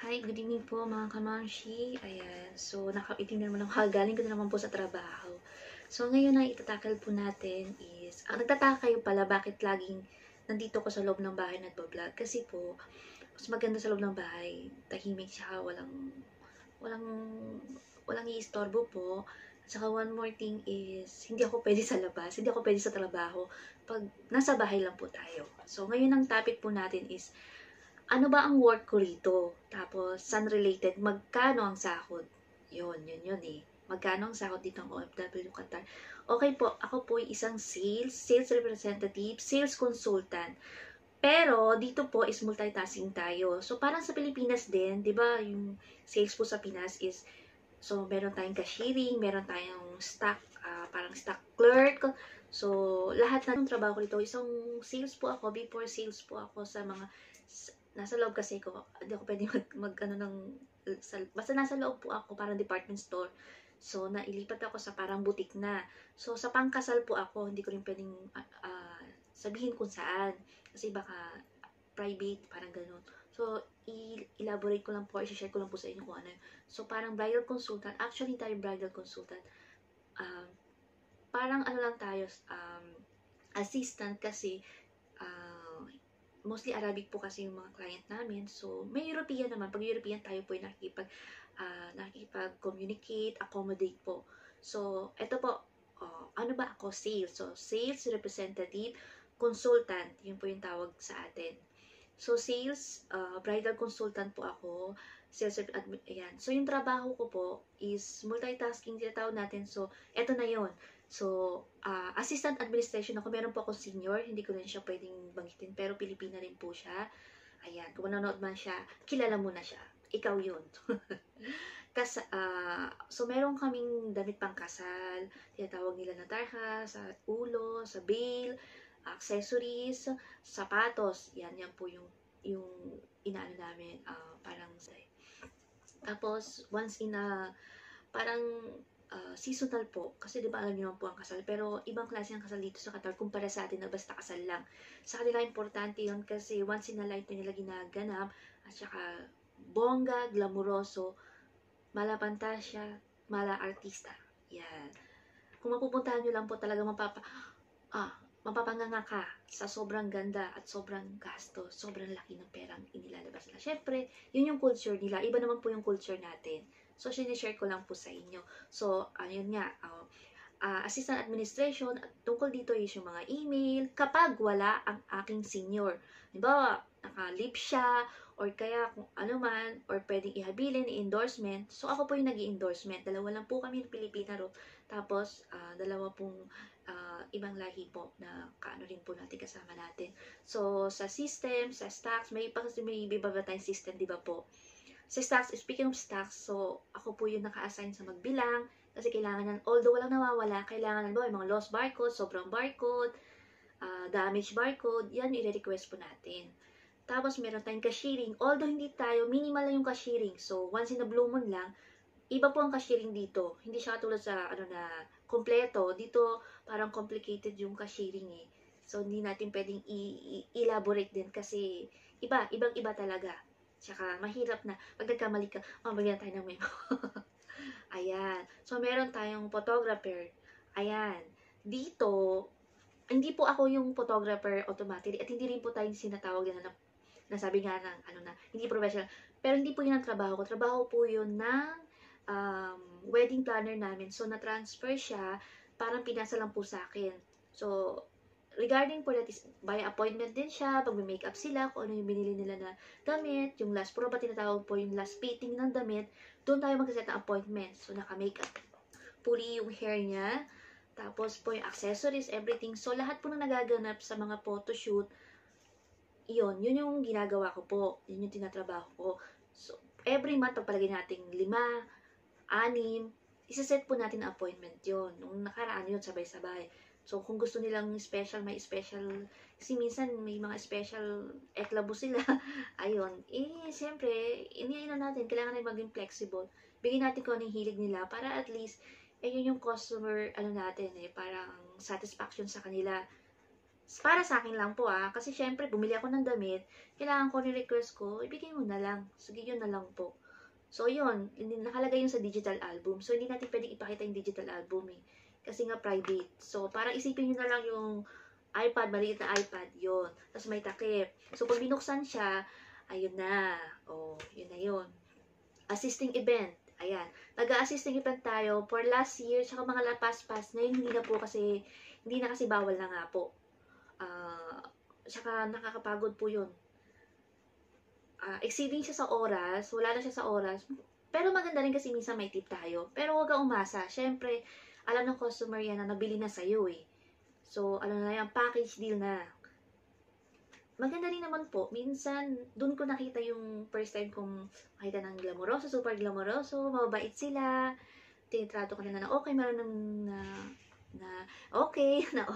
Hi, good evening po mga kamamshi. Ayan, so nakaitim naman ako. Galing ko na naman po sa trabaho. So ngayon na itatakal po natin is, nagtataka kayo pala bakit laging nandito ko sa loob ng bahay nagbablog. Kasi po, mas maganda sa loob ng bahay, tahimik siya, walang, walang iistorbo po. At saka one more thing is, hindi ako pwede sa labas, hindi ako pwede sa trabaho pag nasa bahay lang po tayo. So ngayon ang topic po natin is, ano ba ang work ko rito? Tapos, saan related? Magkano ang sahod? Yun eh. Magkano ang sahod dito ng OFW Qatar? Okay po, ako po ay isang sales representative, sales consultant. Pero, dito po is multitasking tayo. So, parang sa Pilipinas din, di ba, yung sales po sa Pinas is, so, meron tayong cashiering, meron tayong stock, parang stock clerk. So, lahat ng trabaho ko dito, isang sales po ako, before sales po ako sa mga nasa loob kasi ko, hindi ako pwede basta nasa loob po ako, parang department store. So, nailipat ako sa parang butik na. So, sa pangkasal po ako, hindi ko rin pwedeng sabihin kung saan. Kasi baka private, parang ganun. So, elaborate ko lang po, i-share ko lang po sa inyo kung ano. So, parang bridal consultant. Actually, tayo bridal consultant. Parang ano lang tayo, assistant kasi, mostly Arabic po kasi yung mga client namin. So, may European naman. Pag European, tayo po ay nakikipag-communicate, accommodate po. So, eto po, ano ba ako? Sales. So, sales representative, consultant. Yun po yung tawag sa atin. So, sales, bridal consultant po ako. Sales admin, ayan. So, yung trabaho ko po is multitasking, tinatawag natin. So, eto na yon. So, assistant administration ako. Meron po ako senior. Hindi ko rin siya pwedeng banggitin. Pero Pilipina rin po siya. Ayan. Kung nanonood man siya, kilala mo na siya. Ikaw yun. So, meron kaming damit pang kasal. Tinatawag nila na tarha, sa ulo, sa bail, accessories, sapatos. Yan po yung inaano namin. Parang, tapos, once in a, parang, seasonal po. Kasi di ba alam niyo naman po ang kasal. Pero ibang klase ang kasal dito sa Qatar kumpara sa atin na basta kasal lang. Sa kanila importante yun kasi once in a lifetime nila ginaganap. At saka bongga, glamuroso, mala pantasya, mala artista. Yan. Kung mapupuntahan nyo lang po talaga mapapanganga ka sa sobrang ganda at sobrang gasto, sobrang laki ng perang inilalabas nila. Syempre, yun yung culture nila. Iba naman po yung culture natin. So, sinishare ko lang po sa inyo. So, ayun nga, assistant administration, at tungkol dito is yung mga email, kapag wala ang aking senior. Diba, naka-leave siya, or kaya kung ano man, or pwedeng ihabilin, i-endorsement. So, ako po yung nag-i-endorsement. Dalawa lang po kami ng Pilipina ro. Tapos, dalawa pong ibang lahi po na kaano rin po natin kasama natin. So, sa system, sa stocks, may iba ba tayong system, di ba po? Sa stocks, speaking of stocks, so ako po yung naka-assign sa magbilang kasi kailangan although walang nawawala, kailangan yung mga lost barcode, sobrang barcode, damage barcode, yan i-request po natin. Tapos meron tayong cashiering, although hindi tayo, minimal lang yung cashiering. So, once in a blue moon lang, iba po ang cashiering dito. Hindi siya katulad sa kompleto. Dito, parang complicated yung cashiering eh. So, hindi natin pwedeng elaborate din kasi ibang-iba talaga. Tsaka, mahirap na. Pag nagkamali ka, mabagyan tayo ng memo. Ayan. So, meron tayong photographer. Ayan. Dito, hindi po ako yung photographer automatically at hindi rin po tayong sinatawag na nasabi nga ng hindi professional. Pero hindi po yun ang trabaho ko. Trabaho po yun ng wedding planner namin. So, na-transfer siya, parang pinasa lang po sa akin. So, regarding po that is, by appointment din siya, pag may makeup sila, kung ano yung binili nila na damit, yung last proba, tinatawag po yung last fitting ng damit, doon tayo mag-set ng appointment. So, naka-makeup. Puli yung hair niya, tapos po yung accessories, everything. So, lahat po na nagaganap sa mga photoshoot, yun yung ginagawa ko po. Yun yung tinatrabaho ko. So, every month, pagpalagay natin 5, 6, isa-set po natin ang appointment yun. Nung nakaraan yun, sabay-sabay. So, kung gusto nilang special, may special, kasi minsan may mga special eklabo sila. Ayun. Siyempre, natin, kailangan na maging flexible. Bigyan natin kung anong hilig nila para at least, yun yung customer, natin parang satisfaction sa kanila. Para sa akin lang po kasi syempre bumili ako ng damit, kailangan ko ni-request ko, ibigay mo na lang. Sige, yun na lang po. So, yun, nakalagay yun sa digital album. So, hindi natin pwedeng ipakita yung digital album eh. Kasi nga private. So, parang isipin nyo na lang yung iPad, maliit na iPad, yun. Tapos may takip. So, pag binuksan siya, ayun na. Oh, yun na yun. Assisting event. Ayan. Nag-assisting event tayo for last year, tsaka mga lapas-pas. Ngayon, hindi na kasi bawal na nga po. Tsaka nakakapagod po yun. Exceeding siya sa oras, wala na siya sa oras. Pero maganda rin kasi minsan may tip tayo. Pero huwag kang umasa. Syempre, alam ng customer yan na nabili na sa'yo eh. So, ano na yan, package deal na. Maganda rin naman po. Minsan, dun ko nakita yung first time kong makita ng glamoroso, super glamoroso, mababait sila. Tinitrato ka na okay, meron na okay, na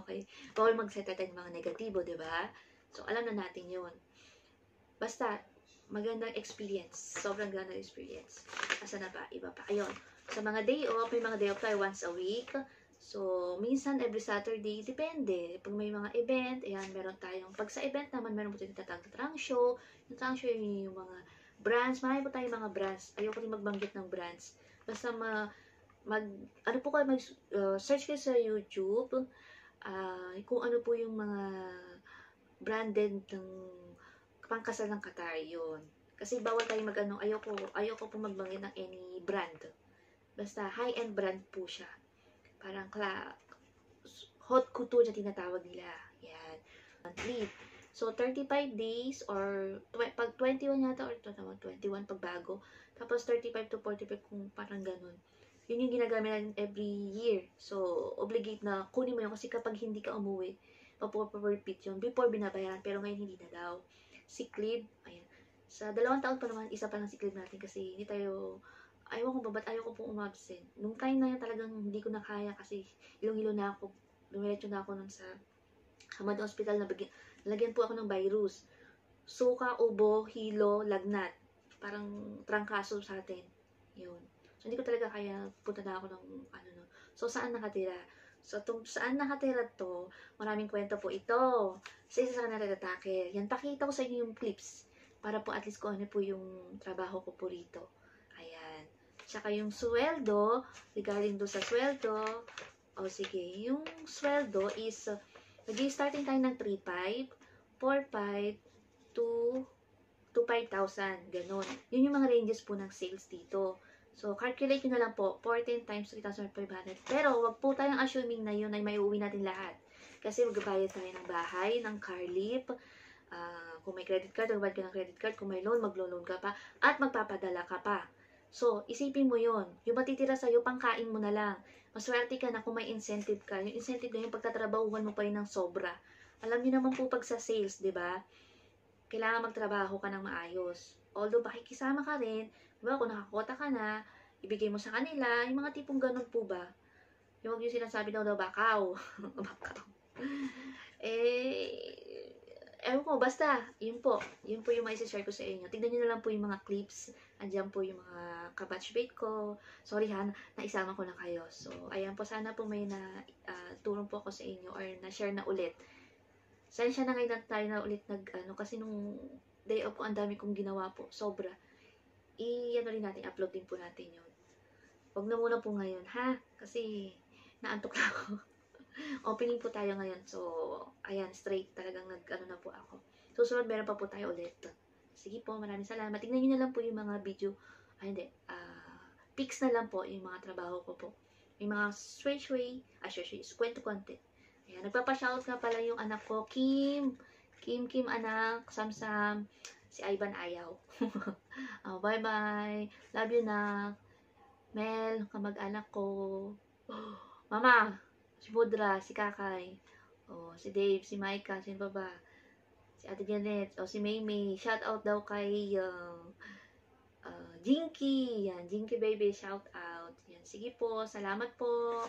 okay. Bawal mag-set ng mga negatibo, diba? So, alam na natin yun. Basta, magandang experience. Sobrang gandang experience. Asa na ba? Iba pa. Ayun. Sa mga day off, may mga day off tayo once a week. So, minsan every Saturday, depende. Pag may mga event, ayan, meron tayong, pag sa event naman, meron po tayong tatawag na trunk show. Yung trunk show, yung mga brands. Marami po tayong mga brands. Ayoko rin magbanggit ng brands. Basta ano po kayo, search kayo sa YouTube, kung ano po yung mga branded ng pangkasal ng Qatar yun. Kasi bawal tayo ayoko po magbanggit ng any brand. Basta high-end brand po siya. Parang haute couture na tinatawag nila. Yan. Monthly. So, 35 days or pag 21 yata or 21 pag bago. Tapos 35 to 45 kung parang ganun. Yun yung ginagamit natin every year. So, obligate na kunin mo yun kasi kapag hindi ka umuwi, repeat yun. Before binabayaran, pero ngayon hindi na daw. Sick leave, ayan. Sa 2 taon pa naman, isa pa ng sick leave natin kasi hindi tayo, ayaw ko pong umabsent. Nung time na yan talagang hindi ko na kaya kasi ilong-ilo na ako, dumiretso na ako nun sa Hamad Hospital, nalagyan po ako ng virus. Suka, ubo, hilo, lagnat. Parang trangkaso sa atin. Yun. So, hindi ko talaga kaya, punta na ako ng So, saan nakatira? So, saan nakatira to, maraming kwento po ito. Sa isa sa natatakil. Yan, pakita ko sa inyo yung clips. Para po at least kung ano po yung trabaho ko po rito. Ayan. Tsaka yung sweldo, regarding do sa sweldo, sige, yung sweldo is, nag-starting tayo ng 3,500, 4,500, to 5,000. Ganon. Yun yung mga ranges po ng sales dito. So, calculate nyo na lang po, 14 times 3,500. Pero, wag po tayong assuming na yun ay may uuwi natin lahat. Kasi magbabayad tayo ng bahay, ng car lease, kung may credit card, magbayad ka ng credit card. Kung may loan, maglo-loan ka pa. At magpapadala ka pa. So, isipin mo yun. Yung matitira sa'yo, pangkain mo na lang. Maswerte ka na kung may incentive ka. Yung incentive na yung pagtatrabahuhan mo pa rin ng sobra. Alam niyo naman po pag sa sales, di ba? Kailangan magtrabaho ka ng maayos. Although, pakikisama ka rin, diba, kung nakakota ka na, ibigay mo sa kanila, yung mga tipong ganun po ba? Yung sinasabi daw bakaw. Bakaw. Ewan ko, basta, yun po yung maisishare ko sa inyo. Tignan nyo na lang po yung mga clips. Andiyan po yung mga kabatchmate ko. Sorry naisama ko na kayo. So, ayan po, sana po may tulong po ako sa inyo or na-share na ulit. Sensya na ngayon tayo na ulit kasi nung day off po, ang dami kong ginawa po. Sobra. Rin natin, upload din po natin yun. Huwag na muna po ngayon, ha? Kasi, naantok na ako. Opening po tayo ngayon. So, ayan, straight. Talagang na po ako. Susunod, meron pa po tayo ulit. Sige po, maraming salamat. Tingnan nyo na lang po yung mga video. Pics na lang po yung mga trabaho ko po. Yung mga sway, kwento content. Ayan, nagpapashoutout nga pala yung anak ko, Kim anak, Sam, si Ivan ayaw. Bye-bye. Love you na. Mel, kamag-anak ko. Mama, si Budra, si Kakay. Si Dave, si Micah, sino ba? Si Ate Janet, si Maymay. Shout out daw kay Jinky. Yan, Jinky baby, shout out. Yan, sige po, salamat po.